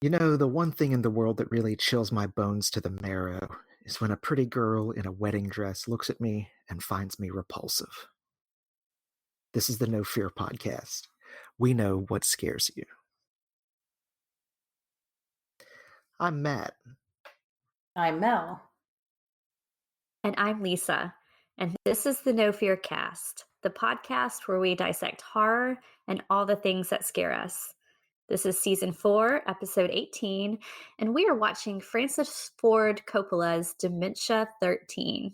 The one thing in the world that really chills my bones to the marrow is when a pretty girl in a wedding dress looks at me and finds me repulsive. This is the No Fear podcast. We know what scares you. I'm Matt. I'm Mel. And I'm Lisa. And this is the No Fear Cast, the podcast where we dissect horror and all the things that scare us. This is season 4, episode 18, and we are watching Francis Ford Coppola's Dementia 13.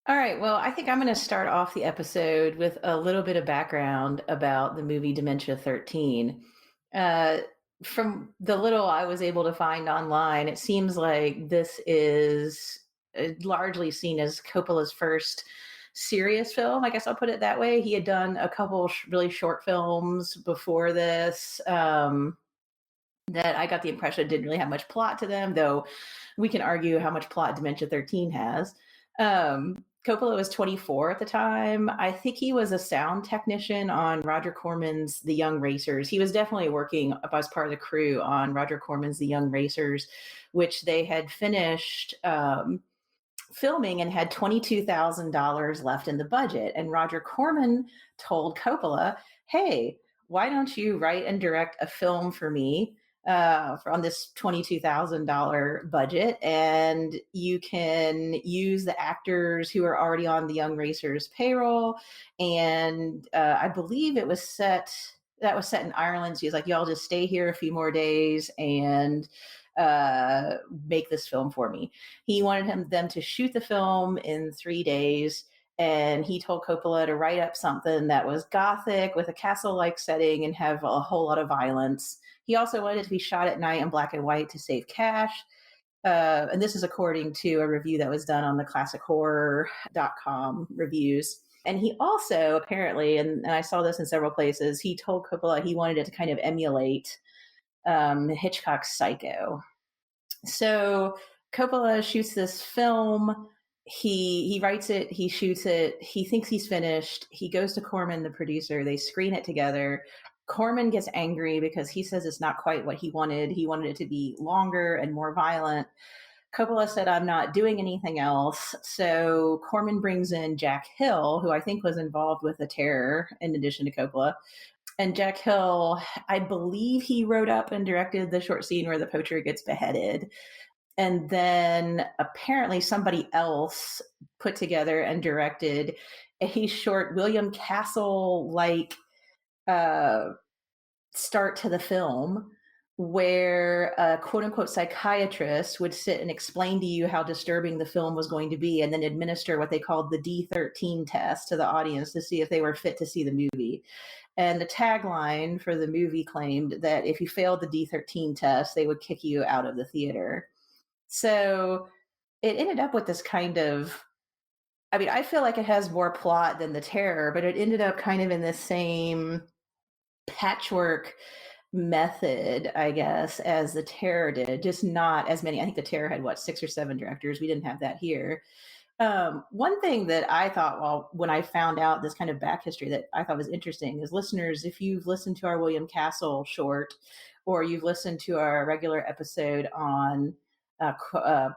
All right, well, I think I'm going to start off the episode with a little bit of background about the movie Dementia 13. From the little I was able to find online, it seems like this is largely seen as Coppola's first serious film. I guess I'll put it that way. He had done a couple really short films before this that I got the impression didn't really have much plot to them, though we can argue how much plot Dementia 13 has. Coppola was 24 at the time. I think he was a sound technician on Roger Corman's The Young Racers. He was definitely working as part of the crew on Roger Corman's The Young Racers, which they had finished filming and had $22,000 left in the budget. And Roger Corman told Coppola, hey, why don't you write and direct a film for me on this $22,000 budget, and you can use the actors who are already on the Young Racers payroll. And I believe that was set in Ireland. So he's like, y'all just stay here a few more days and make this film for me. He wanted them to shoot the film in 3 days. And he told Coppola to write up something that was gothic with a castle-like setting and have a whole lot of violence. He also wanted it to be shot at night in black and white to save cash. And this is according to a review that was done on the classichorror.com reviews. And he also apparently, and I saw this in several places, he told Coppola he wanted it to kind of emulate Hitchcock's Psycho. So Coppola shoots this film. He writes it, he shoots it, he thinks he's finished. He goes to Corman, the producer. They screen it together. Corman gets angry because he says it's not quite what he wanted. He wanted it to be longer and more violent. Coppola said, I'm not doing anything else. So Corman brings in Jack Hill, who I think was involved with The Terror in addition to Coppola. And Jack Hill, I believe he wrote up and directed the short scene where the poacher gets beheaded. And then apparently somebody else put together and directed a short William Castle-like start to the film where a quote-unquote psychiatrist would sit and explain to you how disturbing the film was going to be and then administer what they called the D13 test to the audience to see if they were fit to see the movie. And the tagline for the movie claimed that if you failed the D13 test, they would kick you out of the theater. So it ended up with this kind of, I mean, I feel like it has more plot than The Terror, but it ended up kind of in the same patchwork method, I guess, as The Terror did, just not as many. I think The Terror had 6 or 7 directors. We didn't have that here. One thing that I thought, when I found out this kind of back history that I thought was interesting is, listeners, if you've listened to our William Castle short, or you've listened to our regular episode on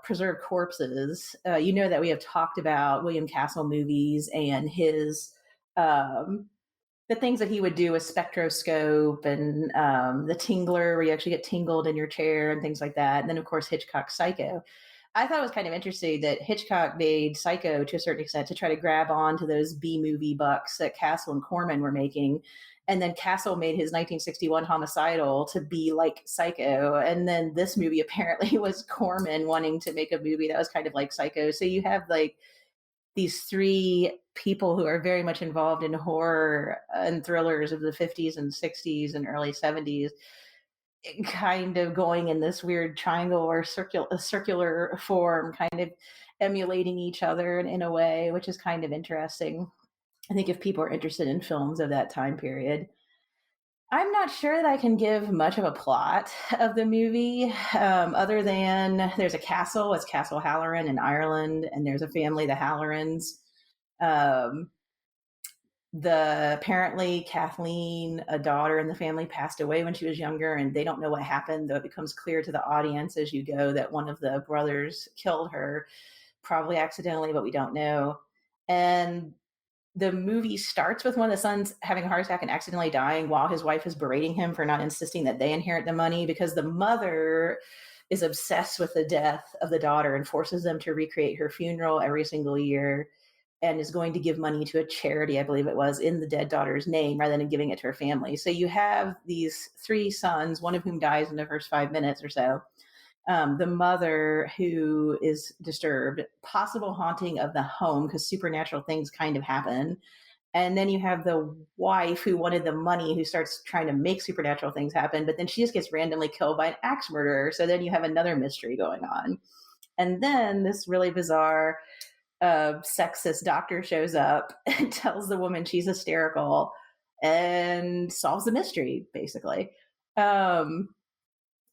preserved corpses, you know that we have talked about William Castle movies and his the things that he would do with spectroscope and the tingler, where you actually get tingled in your chair and things like that. And then, of course, Hitchcock's Psycho. I thought it was kind of interesting that Hitchcock made Psycho to a certain extent to try to grab on to those B-movie bucks that Castle and Corman were making. And then Castle made his 1961 Homicidal to be like Psycho. And then this movie apparently was Corman wanting to make a movie that was kind of like Psycho. So you have like these 3 people who are very much involved in horror and thrillers of the 50s and 60s and early 70s, kind of going in this weird triangle or circular form, kind of emulating each other in a way, which is kind of interesting. I think if people are interested in films of that time period. I'm not sure that I can give much of a plot of the movie, other than there's a castle. It's Castle Halloran in Ireland, and there's a family, the Hallorans. Apparently Kathleen, a daughter in the family, passed away when she was younger, and they don't know what happened, though it becomes clear to the audience as you go that one of the brothers killed her, probably accidentally, but we don't know. And the movie starts with one of the sons having a heart attack and accidentally dying while his wife is berating him for not insisting that they inherit the money, because the mother is obsessed with the death of the daughter and forces them to recreate her funeral every single year, and is going to give money to a charity, I believe it was, in the dead daughter's name rather than giving it to her family. So you have these three sons, one of whom dies in the first 5 minutes or so. The mother, who is disturbed, possible haunting of the home because supernatural things kind of happen. And then you have the wife who wanted the money, who starts trying to make supernatural things happen, but then she just gets randomly killed by an axe murderer. So then you have another mystery going on. And then this really bizarre sexist doctor shows up and tells the woman she's hysterical and solves the mystery, basically.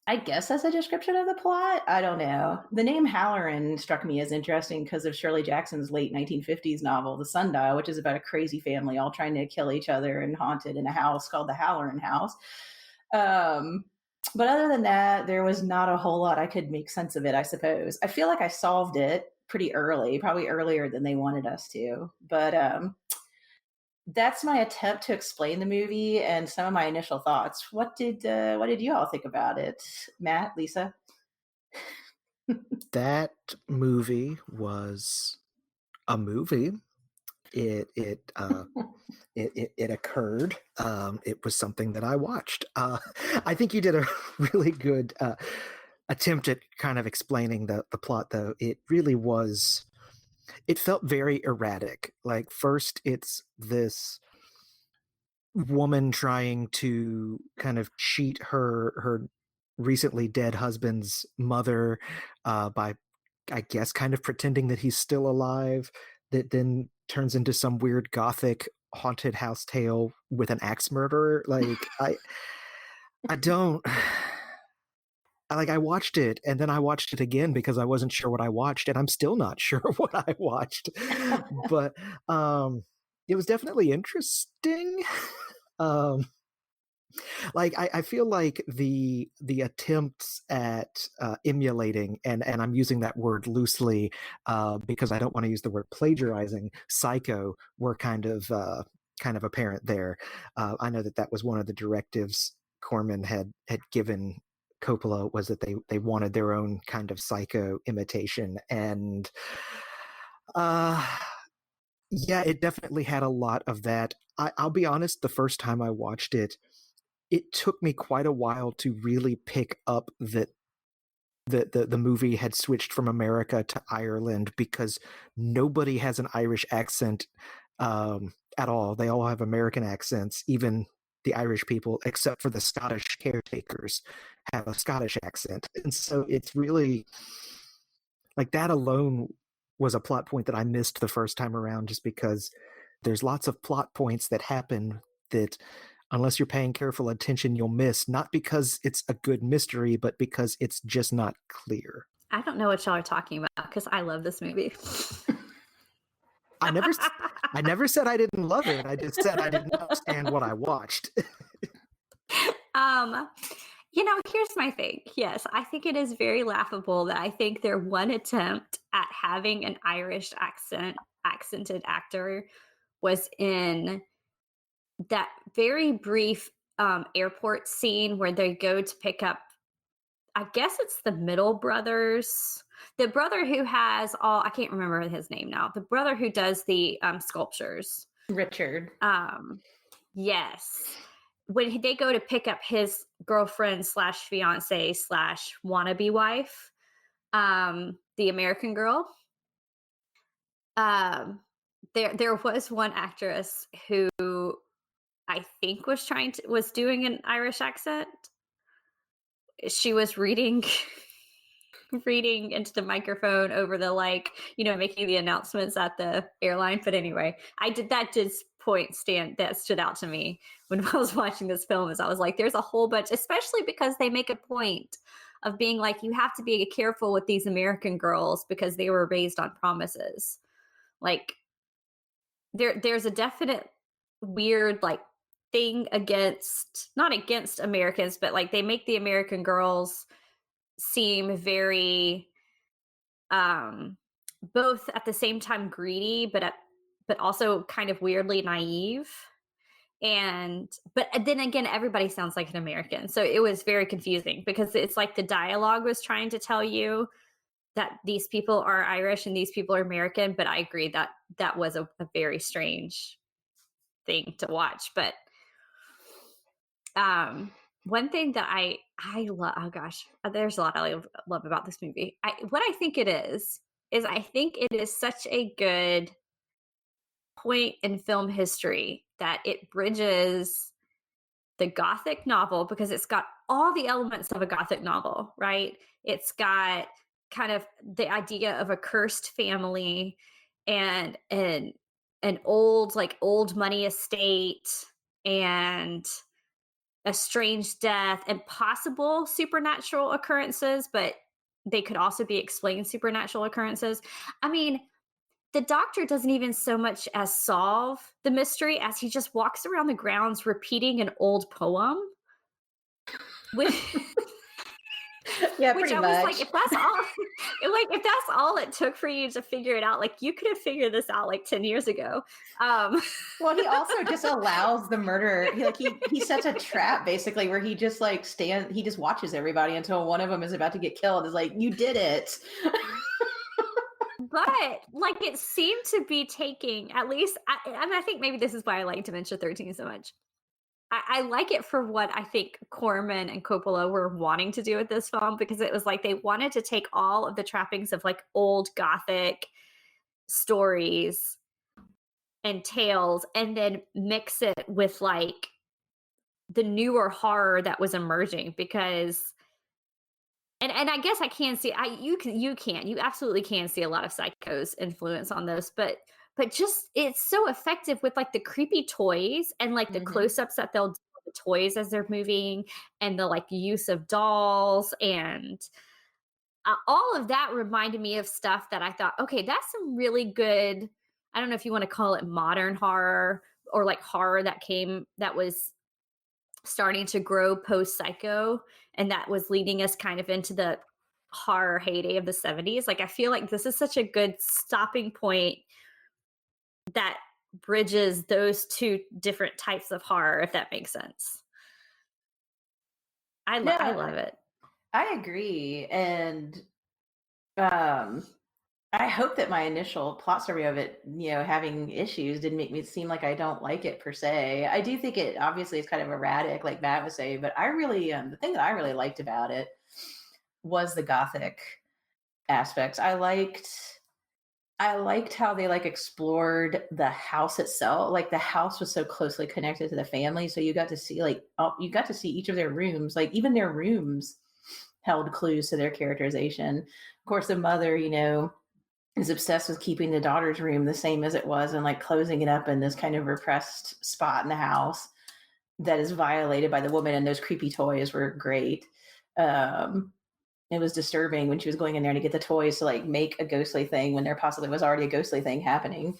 I guess that's a description of the plot. I don't know. The name Halloran struck me as interesting because of Shirley Jackson's late 1950s novel, The Sundial, which is about a crazy family all trying to kill each other and haunted in a house called the Halloran House. But other than that, there was not a whole lot I could make sense of it, I suppose. I feel like I solved it pretty early, probably earlier than they wanted us to. But that's my attempt to explain the movie and some of my initial thoughts. What did you all think about it, Matt, Lisa? That movie was a movie. It occurred. It was something that I watched. I think you did a really good attempt at kind of explaining the plot, though. It really was. It felt very erratic. Like, first, it's this woman trying to kind of cheat her recently dead husband's mother by, I guess, kind of pretending that he's still alive. That then turns into some weird gothic haunted house tale with an axe murderer. Like, I don't. I watched it and then I watched it again because I wasn't sure what I watched, and I'm still not sure what I watched. But it was definitely interesting. I feel like the attempts at emulating, and I'm using that word loosely because I don't want to use the word plagiarizing, Psycho, were kind of apparent there. I know that was one of the directives Corman had given Coppola, was that they wanted their own kind of Psycho imitation, and yeah, it definitely had a lot of that. I'll be honest, the first time I watched it, it took me quite a while to really pick up that the movie had switched from America to Ireland, because nobody has an Irish accent at all. They all have American accents, even the Irish people, except for the Scottish caretakers have a Scottish accent. And so it's really, like, that alone was a plot point that I missed the first time around, just because there's lots of plot points that happen that, unless you're paying careful attention, you'll miss, not because it's a good mystery, but because it's just not clear. I don't know what y'all are talking about because I love this movie. I never said I didn't love it. I just said I didn't understand what I watched. Here's my thing. Yes, I think it is very laughable that I think their one attempt at having an Irish accented actor was in that very brief airport scene where they go to pick up, I guess it's the middle brothers, the brother who has I can't remember his name now, the brother who does the sculptures. Richard. Yes. When they go to pick up his girlfriend / fiance / wannabe wife, the American girl, there was one actress who I think was doing an Irish accent. She was reading into the microphone over the, making the announcements at the airline. But anyway, that stood out to me when I was watching this film, is I was like, there's a whole bunch, especially because they make a point of being like, you have to be careful with these American girls because they were raised on promises. Like, there's a definite weird like thing against, not against Americans, but like they make the American girls seem very both at the same time greedy, but also kind of weirdly naive. And but then again, everybody sounds like an American, so it was very confusing because it's like the dialogue was trying to tell you that these people are Irish and these people are American. But I agree that that was a very strange thing to watch. But one thing that I love, oh gosh, there's a lot I love about this movie. What I think it is I think it is such a good point in film history that it bridges the Gothic novel, because it's got all the elements of a Gothic novel, right? It's got kind of the idea of a cursed family and an old money estate and a strange death and possible supernatural occurrences, but they could also be explained supernatural occurrences. I mean, the doctor doesn't even so much as solve the mystery as he just walks around the grounds repeating an old poem. Which, Yeah, which pretty I was much. like, if that's all, if that's all it took for you to figure it out, like you could have figured this out like 10 years ago. Well, he also just allows the murderer. He sets a trap basically where he just like he just watches everybody until one of them is about to get killed. Is like, you did it. But like it seemed to be taking, at least I think maybe this is why I like Dementia 13 so much. I like it for what I think Corman and Coppola were wanting to do with this film, because it was like they wanted to take all of the trappings of like old Gothic stories and tales and then mix it with like the newer horror that was emerging. Because and I guess I can see you absolutely can see a lot of Psycho's influence on this, but just it's so effective with like the creepy toys and like the close-ups that they'll do of the toys as they're moving, and the like use of dolls, and all of that reminded me of stuff that I thought, okay, that's some really good, I don't know if you want to call it modern horror or like horror that was starting to grow post Psycho, and that was leading us kind of into the horror heyday of the 70s. Like I feel like this is such a good stopping point that bridges those two different types of horror, if that makes sense. I love it. I agree. And I hope that my initial plot summary of it, having issues didn't make me seem like I don't like it per se. I do think it obviously is kind of erratic, like Matt was saying, but I really, the thing that I really liked about it was the Gothic aspects. I liked how they like explored the house itself. Like the house was so closely connected to the family, so you got to see each of their rooms. Like even their rooms held clues to their characterization. Of course, the mother, is obsessed with keeping the daughter's room the same as it was and like closing it up in this kind of repressed spot in the house that is violated by the woman. And those creepy toys were great. It was disturbing when she was going in there to get the toys to like make a ghostly thing when there possibly was already a ghostly thing happening.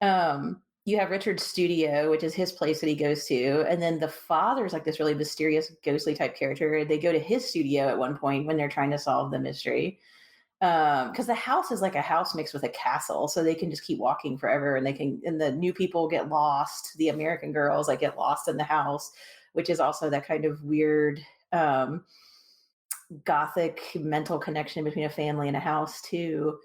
You have Richard's studio, which is his place that he goes to. And then the father's like this really mysterious ghostly type character. They go to his studio at one point when they're trying to solve the mystery. Because the house is like a house mixed with a castle, so they can just keep walking forever, and the new people get lost. The American girls like get lost in the house, which is also that kind of weird Gothic mental connection between a family and a house too.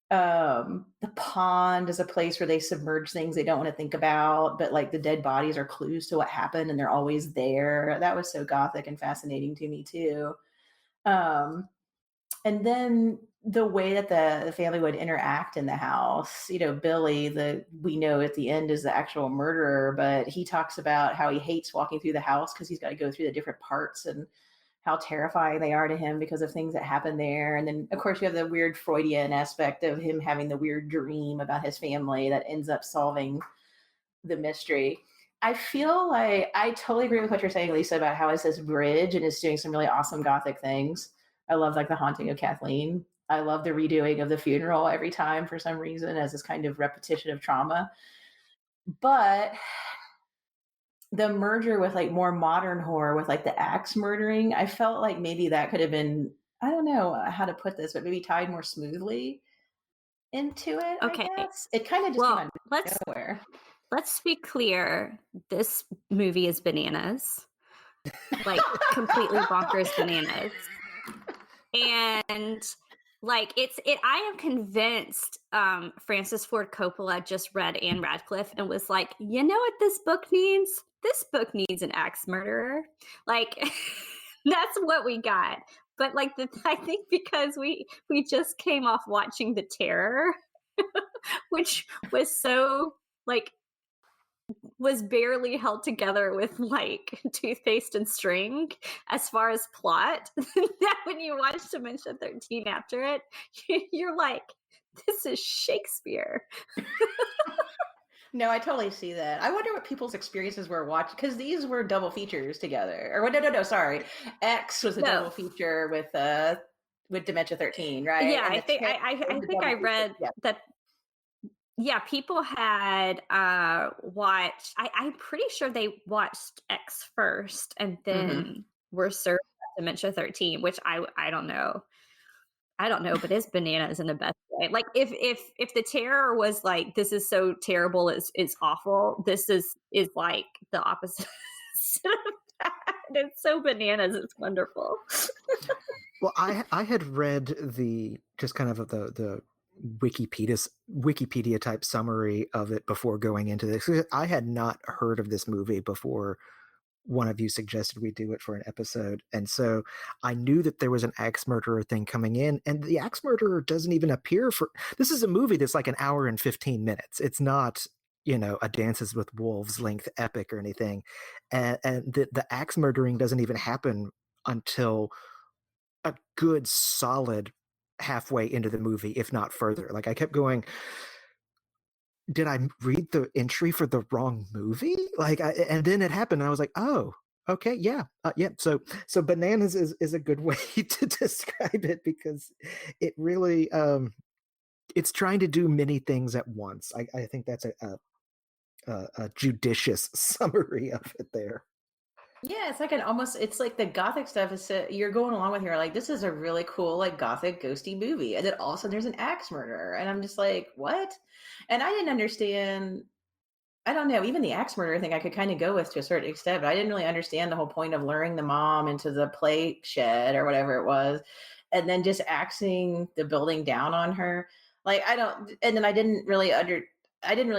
The pond is a place where they submerge things they don't want to think about, but like the dead bodies are clues to what happened, and they're always there. That was so Gothic and fascinating to me too. And then the way that the family would interact in the house, Billy, we know at the end is the actual murderer, but he talks about how he hates walking through the house because he's got to go through the different parts and how terrifying they are to him because of things that happen there. And then, of course, you have the weird Freudian aspect of him having the weird dream about his family that ends up solving the mystery. I feel like I totally agree with what you're saying, Lisa, about how it's this bridge and it's doing some really awesome Gothic things. I love like the haunting of Kathleen. I love the redoing of the funeral every time for some reason as this kind of repetition of trauma. But the merger with like more modern horror with like the axe murdering, I felt like maybe that could have been, I don't know how to put this, but maybe tied more smoothly into it, I Okay. guess. It kind of just came out of let's nowhere. let's be clear. This movie is bananas. Like completely bonkers bananas. And like I am convinced Francis Ford Coppola just read Anne Radcliffe and was like, you know what this book needs? This book needs an axe murderer. Like that's what we got. But like I think because we just came off watching The Terror, which was so like was barely held together with like toothpaste and string as far as plot, that when you watch Dementia 13 after it, you're like, this is Shakespeare. No, I totally see that. I wonder what people's experiences were watching, because these were double features together. Or no, sorry. X was a double feature with Dementia 13, right? Yeah, and I think I read that. Yeah, people had watched. I'm pretty sure they watched X first, and then were served Dementia 13, which I don't know. I don't know, but it's bananas in the best way. Like if The Terror was like, this is so terrible, it's awful. This is like the opposite of that. It's so bananas. It's wonderful. Well, I had read the just kind of the Wikipedia type summary of it before going into this. I had not heard of this movie before one of you suggested we do it for an episode. And so I knew that there was an axe murderer thing coming in, and the axe murderer doesn't even appear for, this is a movie that's like an hour and 15 minutes. It's not, a Dances with Wolves length epic or anything. And the axe murdering doesn't even happen until a good solid halfway into the movie, if not further. Like I kept going, did I read the entry for the wrong movie? And then it happened, and I was like, oh, okay, yeah, yeah. So bananas is a good way to describe it, because it really it's trying to do many things at once. I think that's a judicious summary of it there. Yeah, it's like it's like the gothic stuff is you're going along with here like, this is a really cool like gothic ghosty movie, and then all of a sudden there's an axe murderer, and I'm just like, what? And I didn't understand. I don't know, even the axe murderer thing I could kind of go with to a certain extent, but I didn't really understand the whole point of luring the mom into the play shed or whatever it was, and then just axing the building down on her. Like and then I didn't really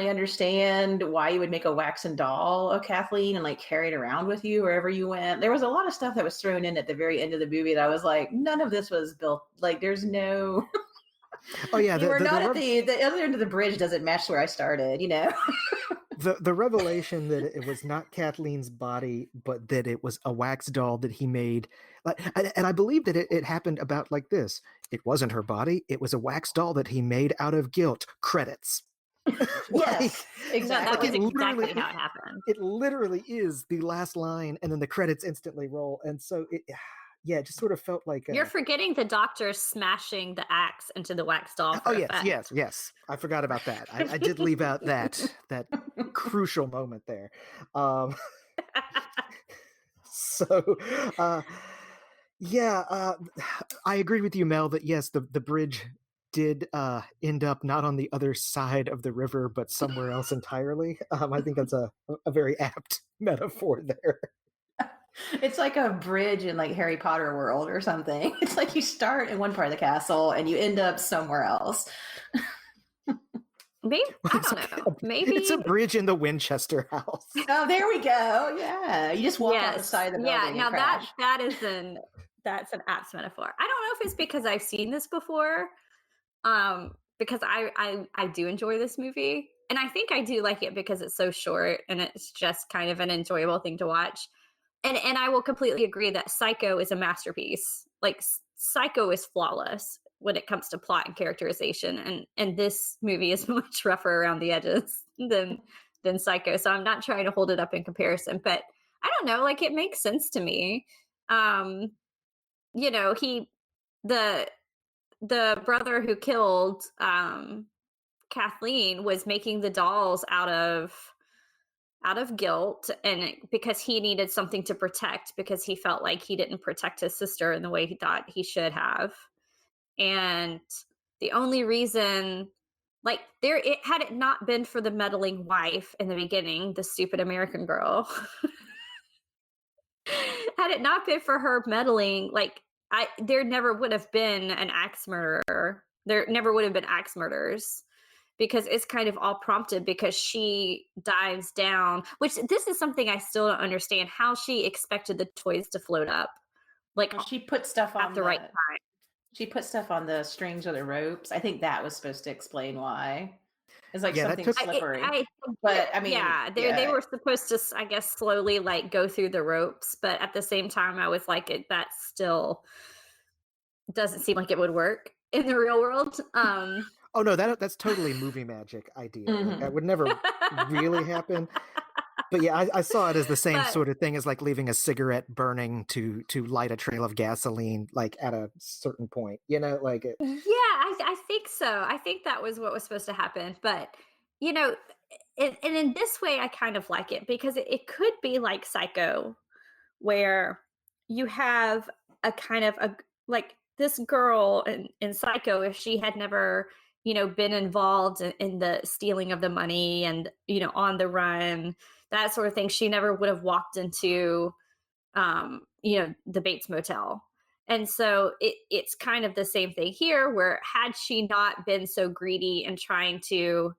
understand why you would make a waxen doll of Kathleen and like carry it around with you wherever you went. There was a lot of stuff that was thrown in at the very end of the movie that I was like, none of this was built. Like, there's no. Oh yeah, we're not at the other end of the bridge. Doesn't match where I started. The revelation that it was not Kathleen's body, but that it was a wax doll that he made. And I believe that it happened about like this. It wasn't her body. It was a wax doll that he made out of guilt. Credits. Yes, exactly. No, that was exactly how it happened. It literally is the last line, and then the credits instantly roll. And so it just sort of felt like you're forgetting the doctor smashing the axe into the wax doll. Oh yes. I forgot about that. I did leave out that crucial moment there. So, I agree with you, Mel, that yes, the bridge did end up not on the other side of the river, but somewhere else entirely. I think that's a very apt metaphor there. It's like a bridge in like Harry Potter world or something. It's like you start in one part of the castle and you end up somewhere else. Maybe I don't know. Maybe it's a bridge in the Winchester house. Oh, there we go. Yeah, you just walk off the side of the building. Yeah, now that's an apt metaphor. I don't know if it's because I've seen this before, because I do enjoy this movie, and I think I do like it because it's so short and it's just kind of an enjoyable thing to watch. And I will completely agree that Psycho is a masterpiece. Like Psycho is flawless when it comes to plot and characterization, and this movie is much rougher around the edges than Psycho. So I'm not trying to hold it up in comparison, but I don't know, like it makes sense to me. The brother who killed Kathleen was making the dolls out of out of guilt and because he needed something to protect because he felt like he didn't protect his sister in the way he thought he should have. And the only reason, like, had it not been for the meddling wife in the beginning, the stupid American girl, had it not been for her meddling, like, there never would have been an axe murderer. There never would have been axe murders because it's kind of all prompted because she dives down, which this is something I still don't understand how she expected the toys to float up. Like, Well, she put stuff on at the right time. She put stuff on the strings or the ropes. I think that was supposed to explain why. It's like Yeah, that something took- slippery. But I mean, yeah, they were supposed to, I guess, slowly like go through the ropes, but at the same time, I was like, that still doesn't seem like it would work in the real world. Oh no, that's totally movie magic idea. Like, that would never really happen. But yeah, I saw it as the same sort of thing as like leaving a cigarette burning to light a trail of gasoline, like at a certain point, you know, like it. Yeah, I think so. I think that was what was supposed to happen. But, you know, and in this way, I kind of like it because it could be like Psycho, where you have a kind of like this girl in Psycho, if she had never, been involved in the stealing of the money and, on the run, that sort of thing, she never would have walked into, the Bates Motel. And so it's kind of the same thing here, where had she not been so greedy and trying to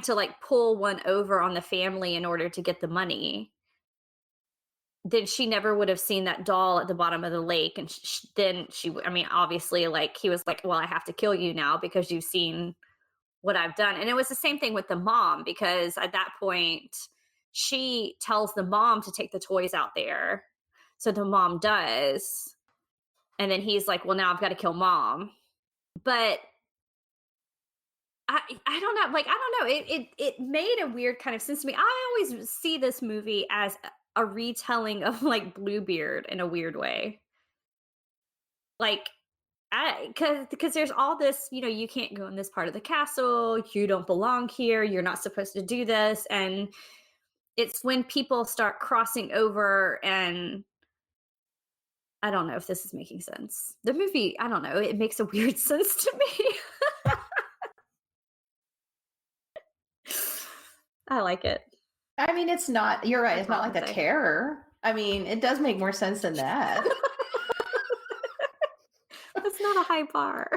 like pull one over on the family in order to get the money, then she never would have seen that doll at the bottom of the lake. And then I mean, obviously, like, he was like, well, I have to kill you now because you've seen what I've done. And it was the same thing with the mom, because at that point, she tells the mom to take the toys out there. So the mom does. And then he's like, well, now I've got to kill mom. But I don't know. Like, I don't know. It made a weird kind of sense to me. I always see this movie as a retelling of like Bluebeard in a weird way. Like, because there's all this, you can't go in this part of the castle. You don't belong here. You're not supposed to do this. And it's when people start crossing over, and I don't know if this is making sense. The movie, I don't know. It makes a weird sense to me. I like it. I mean, it's not, you're right. It's not like The Terror. I mean, it does make more sense than that. That's not a high bar.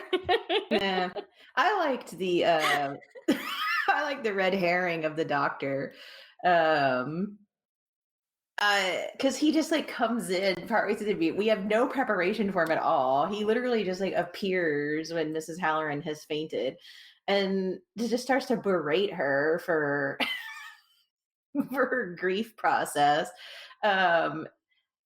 Nah. I liked the I like the red herring of the doctor. Because he just like comes in partway through the movie. We have no preparation for him at all. He literally just like appears when Mrs. Halloran has fainted, and just starts to berate her for for her grief process.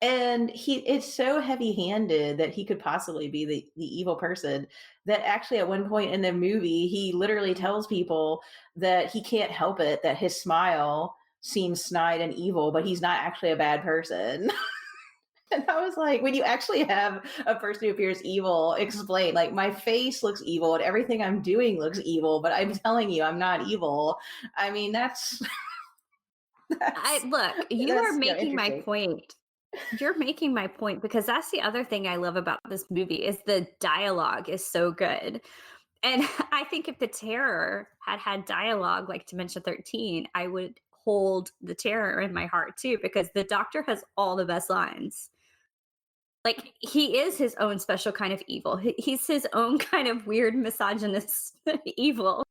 And it's so heavy-handed that he could possibly be the evil person, that actually at one point in the movie, he literally tells people that he can't help it, that his smile seems snide and evil, but he's not actually a bad person. And I was like, when you actually have a person who appears evil, explain, like, my face looks evil and everything I'm doing looks evil, but I'm telling you I'm not evil. I mean, that's look, you are making my point. You're making my point, because that's the other thing I love about this movie is the dialogue is so good. And I think if The Terror had dialogue like Dementia 13, I would hold The Terror in my heart too, because the doctor has all the best lines. Like, he is his own special kind of evil. He's his own kind of weird misogynist evil.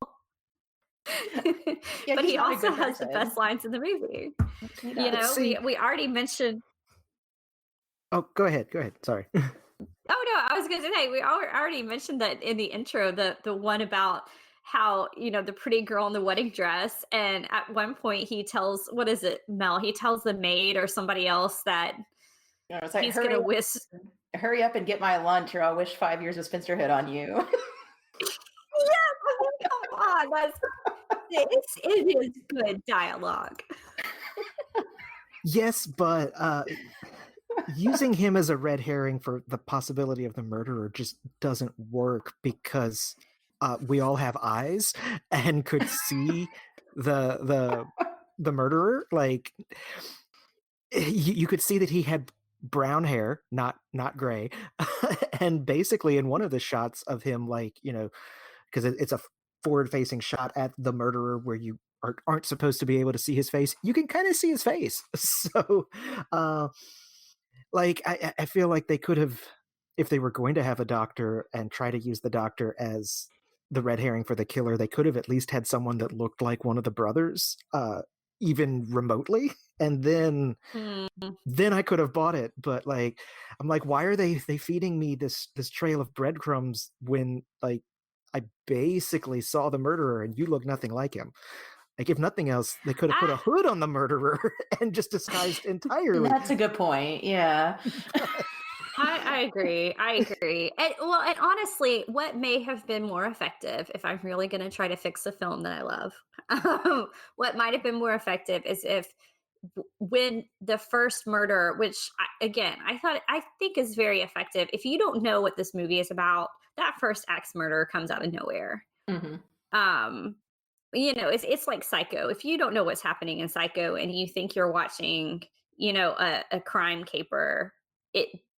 Yeah, but he also has the best lines in the movie. We already mentioned. Oh, go ahead. Sorry. Oh no, I was going to say, we already mentioned that in the intro, the one about how, the pretty girl in the wedding dress. And at one point he tells, what is it, Mel? He tells the maid or somebody else that it's like, he's going to hurry up and get my lunch, or I'll wish 5 years of spinsterhood on you. Yeah, I mean, come on. It is good dialogue. Yes, but using him as a red herring for the possibility of the murderer just doesn't work, because we all have eyes and could see the murderer. Like you could see that he had brown hair, not gray, and basically in one of the shots of him, like, you know, because it's a forward-facing shot at the murderer where you aren't supposed to be able to see his face. You can kind of see his face. So, like, I feel like they could have, if they were going to have a doctor and try to use the doctor as the red herring for the killer, they could have at least had someone that looked like one of the brothers, even remotely, and then I could have bought it. But like, I'm like, why are they feeding me this trail of breadcrumbs when, like, I basically saw the murderer and you look nothing like him? Like, if nothing else, they could have put a hood on the murderer and just disguised entirely. That's a good point. Yeah. I agree. And honestly, what may have been more effective, if I'm really going to try to fix a film that I love, what might have been more effective is if when the first murder, which I think is very effective. If you don't know what this movie is about, that first axe murder comes out of nowhere. Mm-hmm. You know, it's like Psycho. If you don't know what's happening in Psycho and you think you're watching, you know, a crime caper,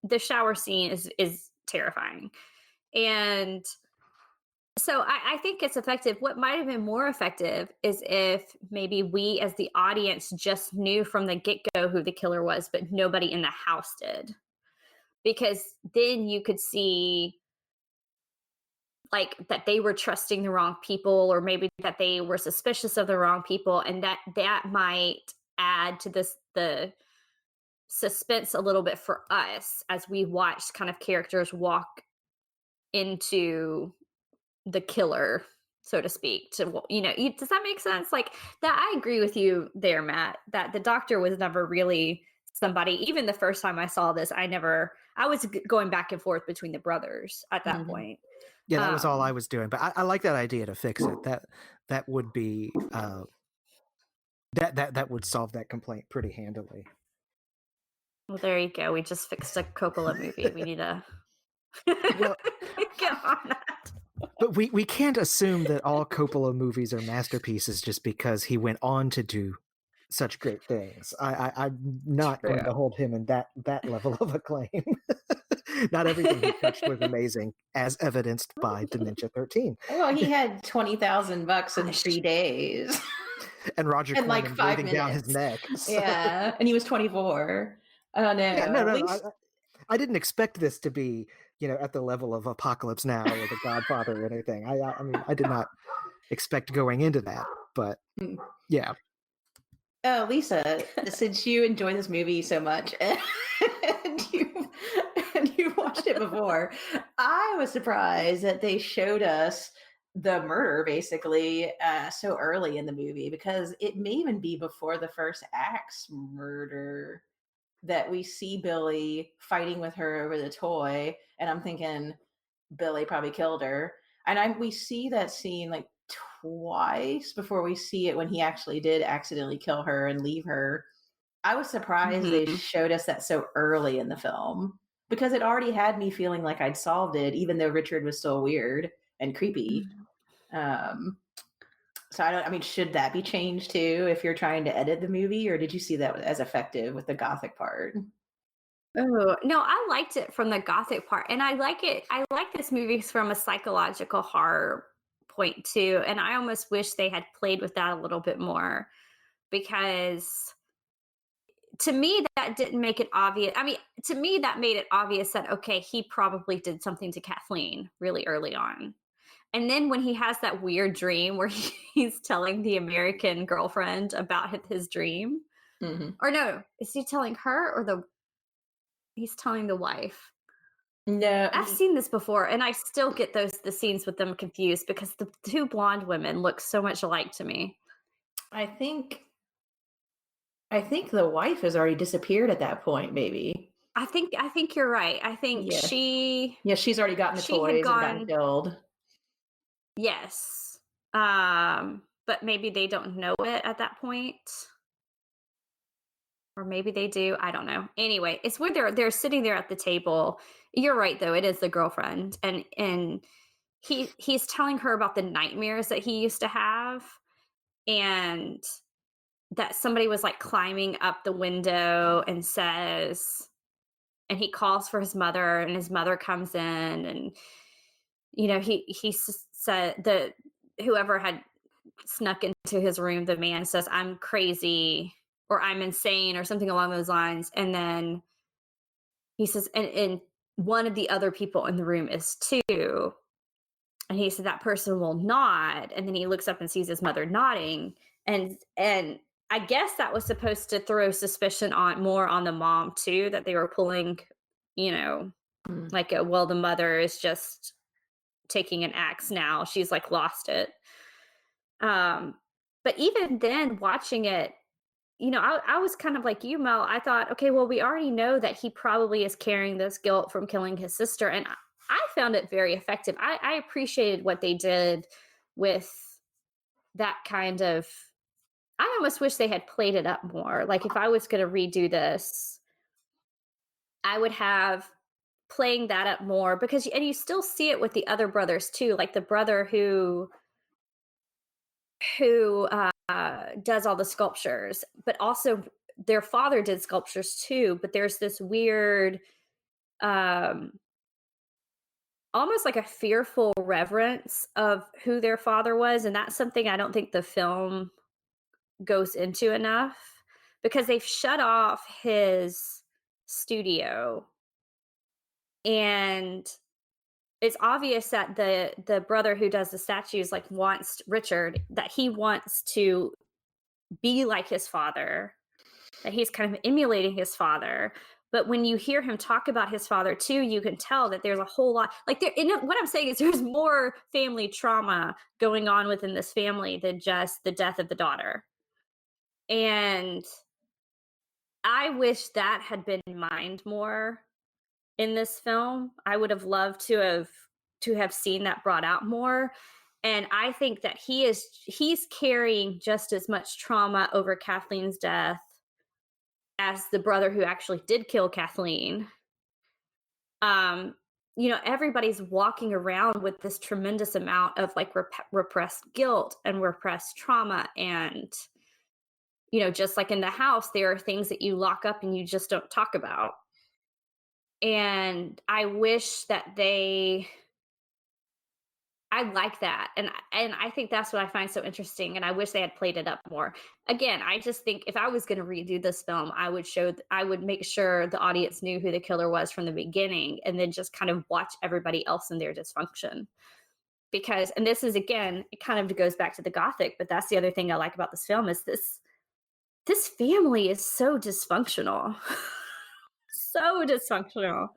the shower scene is terrifying. And so I think it's effective. What might have been more effective is if maybe we as the audience just knew from the get-go who the killer was, but nobody in the house did. Because then you could see like that they were trusting the wrong people, or maybe that they were suspicious of the wrong people, and that might add to the suspense a little bit for us as we watch kind of characters walk into the killer, so to speak. To, you know, does that make sense? Like that, I agree with you there, Matt, that the doctor was never really somebody. Even the first time I saw this, I was going back and forth between the brothers at that point. Yeah, that was all I was doing. But I like that idea to fix it. That would be that would solve that complaint pretty handily. Well, there you go. We just fixed a Coppola movie. We need to get on that. But we can't assume that all Coppola movies are masterpieces just because he went on to do such great things. I'm not going to hold him in that level of acclaim. Not everything he touched was amazing, as evidenced by Dementia 13. Well, he had $20,000 in 3 days. And Roger Corman like 5 breathing down his neck. So. Yeah, and he was 24. Oh, no. Yeah, no. I didn't expect this to be, you know, at the level of Apocalypse Now or The Godfather or anything. I mean, I did not expect going into that, but yeah. Oh, Lisa, since you enjoy this movie so much and you watched it before, I was surprised that they showed us the murder basically so early in the movie, because it may even be before the first axe murder that we see Billy fighting with her over the toy, and I'm thinking Billy probably killed her. And we see that scene like twice before we see it when he actually did accidentally kill her and leave her. I was surprised they showed us that so early in the film, because it already had me feeling like I'd solved it, even though Richard was still weird and creepy. So I mean, should that be changed too if you're trying to edit the movie, or did you see that as effective with the gothic part? Oh, no, I liked it from the gothic part. And I like this movie from a psychological horror point too. And I almost wish they had played with that a little bit more, because to me, that didn't make it obvious. I mean, to me, that made it obvious that, okay, he probably did something to Kathleen really early on. And then when he has that weird dream where he's telling the American girlfriend about his dream, or no, is he telling her or he's telling the wife? No, I've seen this before, and I still get the scenes with them confused, because the two blonde women look so much alike to me. I think the wife has already disappeared at that point, maybe. I think you're right. I think she's already gotten the toys and gotten killed. Yes. But maybe they don't know it at that point. Or maybe they do. I don't know. Anyway, it's where they're sitting there at the table. You're right, though. It is the girlfriend. And he's telling her about the nightmares that he used to have. and that somebody was like climbing up the window and says, and he calls for his mother, and his mother comes in, and said that whoever had snuck into his room, the man says, "I'm crazy," or "I'm insane," or something along those lines, and then he says, and one of the other people in the room is too. And he said, "That person will nod." And then he looks up and sees his mother nodding. And I guess that was supposed to throw suspicion on more on the mom too, that they were pulling, you know, Mm. like well, the mother is just taking an axe now. She's like lost it. But even then watching it, I was kind of like you, Mel. I thought, okay, well, we already know that he probably is carrying this guilt from killing his sister. And I found it very effective. I appreciated what they did with that kind of. I almost wish they had played it up more. Like if I was going to redo this, I would have playing that up more because, and you still see it with the other brothers too, like the brother who does all the sculptures, but also their father did sculptures too. But there's this weird, um, almost like a fearful reverence of who their father was. And that's something I don't think the film goes into enough because they've shut off his studio. And it's obvious that the brother who does the statues like wants Richard, that he wants to be like his father, that he's kind of emulating his father. But when you hear him talk about his father too, you can tell that there's a whole lot like what I'm saying is there's more family trauma going on within this family than just the death of the daughter. And I wish that had been mined more in this film. I would have loved to have seen that brought out more. And I think that he's carrying just as much trauma over Kathleen's death as the brother who actually did kill Kathleen. Everybody's walking around with this tremendous amount of like repressed guilt and repressed trauma. And, just like in the house, there are things that you lock up and you just don't talk about. And I wish that I like that. And I think that's what I find so interesting. And I wish they had played it up more. Again, I just think if I was going to redo this film, I would make sure the audience knew who the killer was from the beginning and then just kind of watch everybody else in their dysfunction. Because, and this is, again, it kind of goes back to the Gothic, but that's the other thing I like about this film is this family is so dysfunctional. So dysfunctional.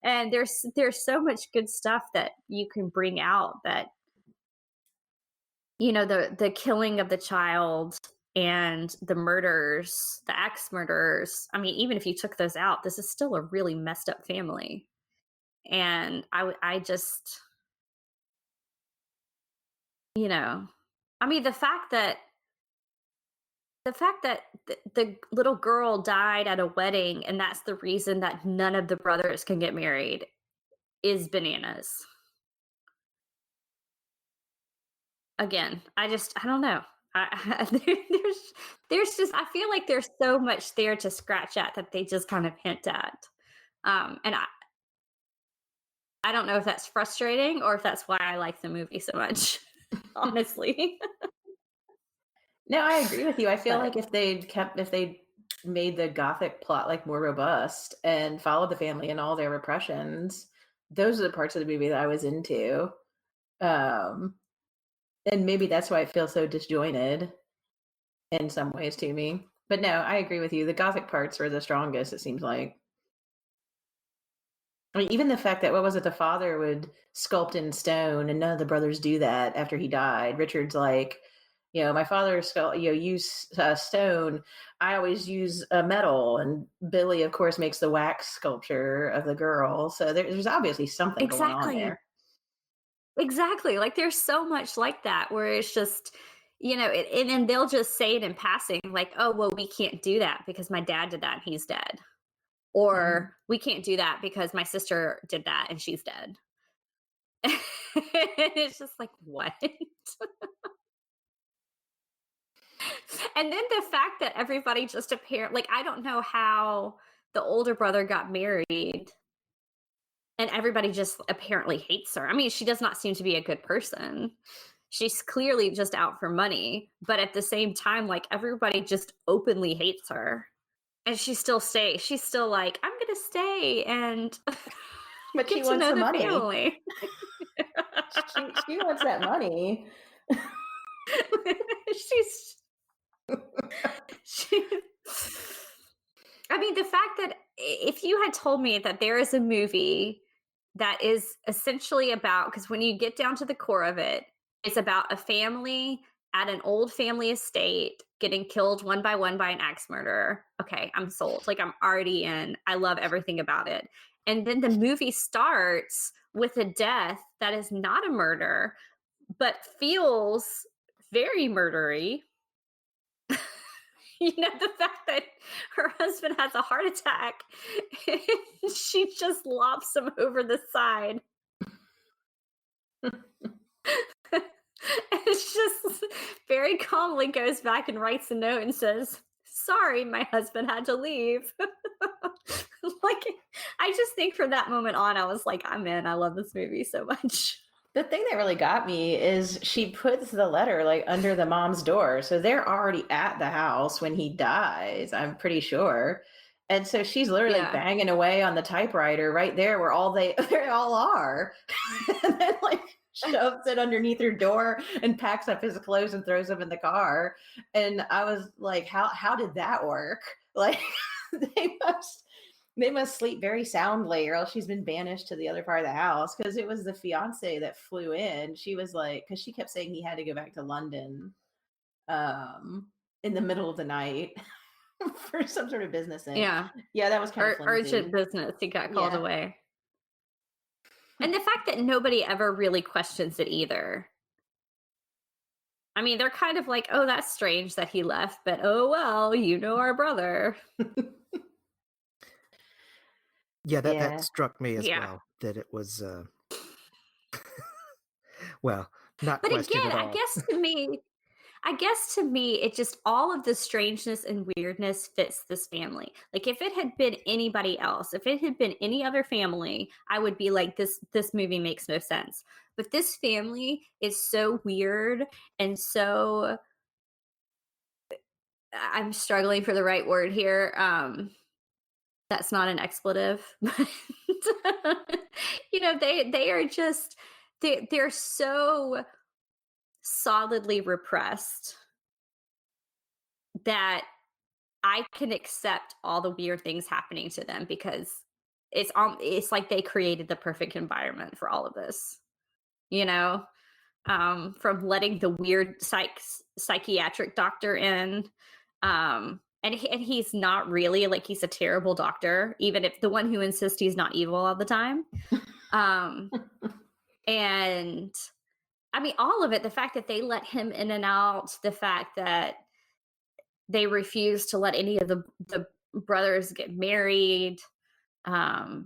And there's so much good stuff that you can bring out that, the killing of the child and the murders, the axe murders. I mean, even if you took those out, this is still a really messed up family. And I just, I mean, the fact that the little girl died at a wedding and that's the reason that none of the brothers can get married is bananas. Again, I don't know. There's just, I feel like there's so much there to scratch at that they just kind of hint at. And I don't know if that's frustrating or if that's why I like the movie so much, honestly. No, I agree with you. I feel But- like if they made the Gothic plot like more robust and followed the family and all their repressions, those are the parts of the movie that I was into. And maybe that's why it feels so disjointed in some ways to me. But no, I agree with you. The Gothic parts are the strongest, it seems like. I mean, even the fact that, what was it, the father would sculpt in stone and none of the brothers do that after he died. Richard's like, my father use stone. I always use metal. And Billy, of course, makes the wax sculpture of the girl. So there's obviously something going on there. Exactly. Like there's so much like that where it's just, and they'll just say it in passing, like, oh, well, we can't do that because my dad did that and he's dead. Or we can't do that because my sister did that and she's dead. It's just like, what? And then the fact that everybody just like, I don't know how the older brother got married and everybody just apparently hates her. I mean, she does not seem to be a good person. She's clearly just out for money, but at the same time, like, everybody just openly hates her. And she still stays. She's still like, I'm gonna stay and But she get to wants know the the money. family. She wants that money. she's she I mean, the fact that if you had told me that there is a movie that is essentially about, because when you get down to the core of it, it's about a family at an old family estate getting killed one by one by an axe murderer. Okay, I'm sold. Like, I'm already in. I love everything about it. And then the movie starts with a death that is not a murder, but feels very murdery. The fact that her husband has a heart attack and she just lops him over the side. And it's just very calmly goes back and writes a note and says, sorry, my husband had to leave. Like, I just think from that moment on, I was like, I'm in. I love this movie so much. The thing that really got me is she puts the letter like under the mom's door. So they're already at the house when he dies, I'm pretty sure. And so she's literally banging away on the typewriter right there where they all are. And then like shoves it underneath her door and packs up his clothes and throws them in the car. And I was like, how did that work? Like they must sleep very soundly, or else she's been banished to the other part of the house, because it was the fiance that flew in. She was like, because she kept saying he had to go back to London in the middle of the night for some sort of business thing. Yeah, that was kind of flimsy. urgent business. He got called away. And the fact that nobody ever really questions it either. I mean, they're kind of like, oh, that's strange that he left, but oh well, our brother. Yeah, that struck me as well, that it was, well, not But questioned again, at all. I guess to me, it just, all of the strangeness and weirdness fits this family. Like, if it had been anybody else, if it had been any other family, I would be like, this movie makes no sense. But this family is so weird and so, I'm struggling for the right word here. That's not an expletive. They are just, they're so solidly repressed that I can accept all the weird things happening to them, because it's like they created the perfect environment for all of this. From letting the weird psychiatric doctor in, and he's not really, like, he's a terrible doctor, even if the one who insists he's not evil all the time. And I mean, all of it, the fact that they let him in and out, the fact that they refuse to let any of the brothers get married, that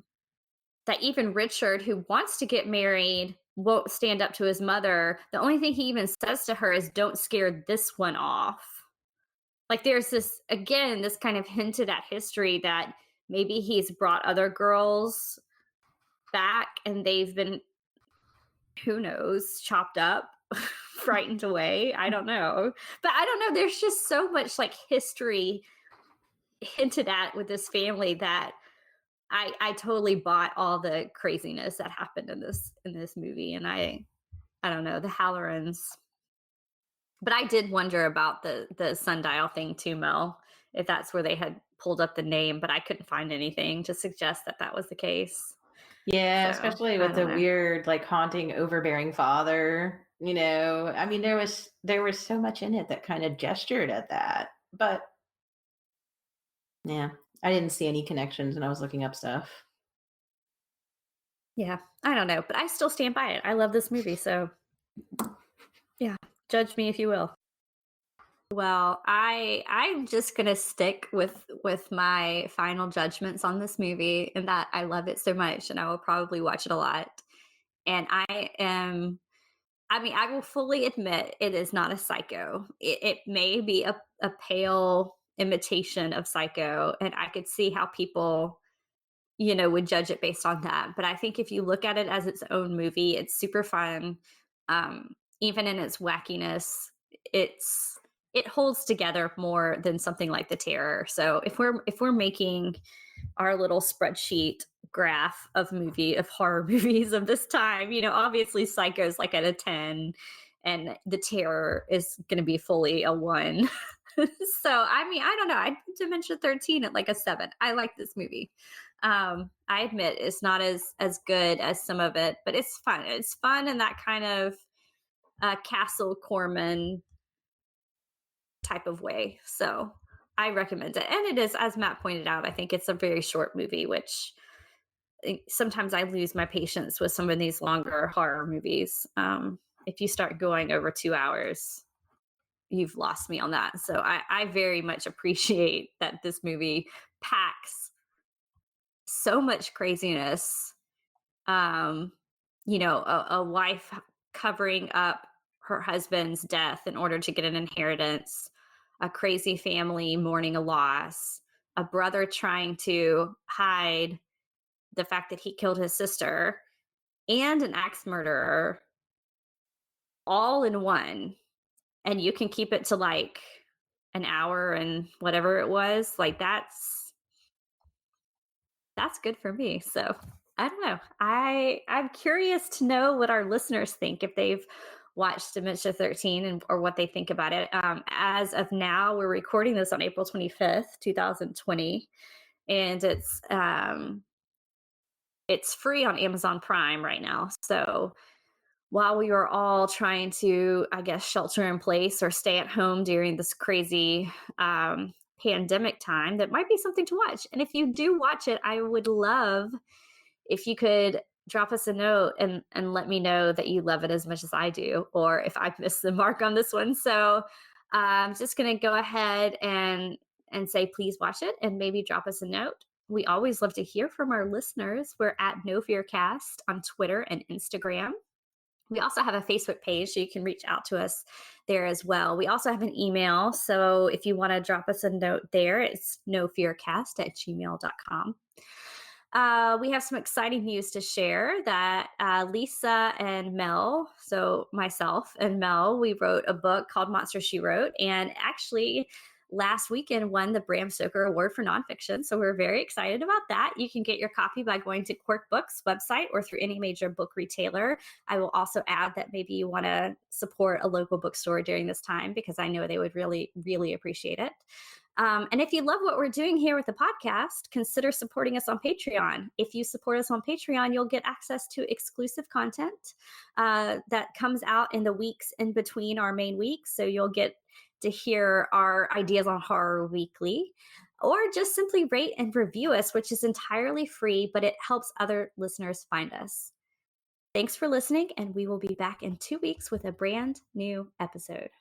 even Richard, who wants to get married, won't stand up to his mother. The only thing he even says to her is, don't scare this one off. Like, there's this, again, this kind of hinted at history that maybe he's brought other girls back and they've been, who knows, chopped up, frightened away. I don't know. But I don't know. There's just so much like history hinted at with this family that I totally bought all the craziness that happened in this movie. And I don't know, the Hallorans. But I did wonder about the sundial thing too, Mel, if that's where they had pulled up the name, but I couldn't find anything to suggest that was the case. Yeah, so, especially with the weird, like, haunting, overbearing father. I mean, there was so much in it that kind of gestured at that. But yeah, I didn't see any connections when I was looking up stuff. Yeah, I don't know, but I still stand by it. I love this movie, so yeah, judge me if you will. Well, I'm just gonna stick with my final judgments on this movie, and that I love it so much, and I will probably watch it a lot. And I am I mean, I will fully admit it is not a Psycho. It may be a pale imitation of Psycho, and I could see how people, would judge it based on that. But I think if you look at it as its own movie, it's super fun. Even in its wackiness, it's it holds together more than something like The Terror. So if we're making our little spreadsheet graph of horror movies of this time, obviously Psycho's like at a 10 and The Terror is going to be fully a 1. So, I mean, I don't know. I'd put Dementia 13 at like a 7. I like this movie. I admit it's not as good as some of it, but it's fun. It's fun in that kind of Castle Corman type of way. So I recommend it. And it is, as Matt pointed out, I think it's a very short movie, which sometimes I lose my patience with some of these longer horror movies. If you start going over 2 hours, you've lost me on that. So I very much appreciate that this movie packs so much craziness. Um, a wife covering up her husband's death in order to get an inheritance, a crazy family mourning a loss, a brother trying to hide the fact that he killed his sister, and an axe murderer all in one. And you can keep it to like an hour and whatever it was. Like that's good for me. So I don't know. I'm curious to know what our listeners think if they've watched Dementia 13 or what they think about it. As of now, we're recording this on April 25th, 2020, and it's free on Amazon Prime right now. So while we were all trying to, I guess, shelter in place or stay at home during this crazy pandemic time, that might be something to watch. And if you do watch it, I would love if you could drop us a note and let me know that you love it as much as I do, or if I've missed the mark on this one. So I'm just going to go ahead and say, please watch it and maybe drop us a note. We always love to hear from our listeners. We're at No Fear Cast on Twitter and Instagram. We also have a Facebook page, so you can reach out to us there as well. We also have an email, so if you want to drop us a note there, it's nofearcast@gmail.com. We have some exciting news to share that Lisa and Mel, so myself and Mel, we wrote a book called Monster She Wrote, and actually last weekend won the Bram Stoker Award for Nonfiction. So we're very excited about that. You can get your copy by going to Quirk Books website or through any major book retailer. I will also add that maybe you want to support a local bookstore during this time, because I know they would really, really appreciate it. And if you love what we're doing here with the podcast, consider supporting us on Patreon. If you support us on Patreon, you'll get access to exclusive content that comes out in the weeks in between our main weeks. So you'll get to hear our ideas on horror weekly, or just simply rate and review us, which is entirely free, but it helps other listeners find us. Thanks for listening, and we will be back in 2 weeks with a brand new episode.